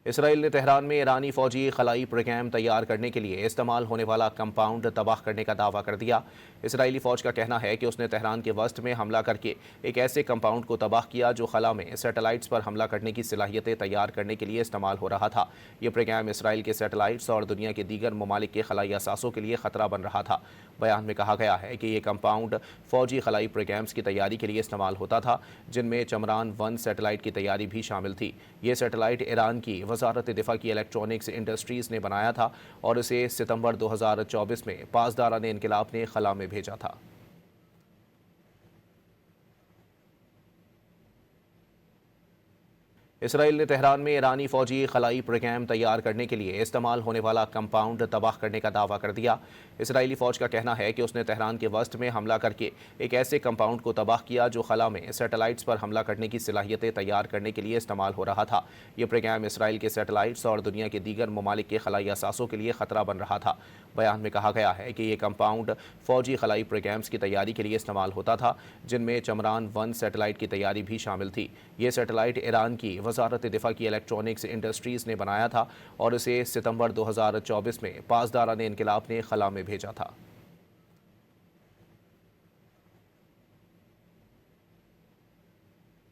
اسرائیل نے تہران میں ایرانی فوجی خلائی پروگرام تیار کرنے کے لیے استعمال ہونے والا کمپاؤنڈ تباہ کرنے کا دعویٰ کر دیا۔ اسرائیلی فوج کا کہنا ہے کہ اس نے تہران کے وسط میں حملہ کر کے ایک ایسے کمپاؤنڈ کو تباہ کیا جو خلا میں سیٹلائٹس پر حملہ کرنے کی صلاحیتیں تیار کرنے کے لیے استعمال ہو رہا تھا۔ یہ پروگرام اسرائیل کے سیٹلائٹس اور دنیا کے دیگر ممالک کے خلائی اثاثوں کے لیے خطرہ بن رہا تھا۔ بیان میں کہا گیا ہے کہ یہ کمپاؤنڈ فوجی خلائی پروگرامز کی تیاری کے لیے استعمال ہوتا تھا، جن میں چمران-1 سیٹلائٹ کی تیاری بھی شامل تھی۔ یہ سیٹلائٹ ایران کی وزارت دفاع کی الیکٹرونکس انڈسٹریز نے بنایا تھا اور اسے ستمبر 2024 میں پاسداران انقلاب نے خلا میں بھیجا تھا۔ اسرائیل نے تہران میں ایرانی فوجی خلائی پروگرام تیار کرنے کے لیے استعمال ہونے والا کمپاؤنڈ تباہ کرنے کا دعویٰ کر دیا۔ اسرائیلی فوج کا کہنا ہے کہ اس نے تہران کے وسط میں حملہ کر کے ایک ایسے کمپاؤنڈ کو تباہ کیا جو خلا میں سیٹلائٹس پر حملہ کرنے کی صلاحیتیں تیار کرنے کے لیے استعمال ہو رہا تھا۔ یہ پروگرام اسرائیل کے سیٹلائٹس اور دنیا کے دیگر ممالک کے خلائی اثاثوں کے لیے خطرہ بن رہا تھا۔ بیان میں کہا گیا ہے کہ یہ کمپاؤنڈ فوجی خلائی پروگرامز کی تیاری کے لیے استعمال ہوتا تھا، جن میں چمران-1 سیٹلائٹ کی تیاری بھی شامل تھی۔ یہ سیٹلائٹ ایران کی وزارت دفاع کی الیکٹرونکس انڈسٹریز نے بنایا تھا اور اسے ستمبر 2024 میں پاسداران انقلاب نے خلا میں بھیجا تھا۔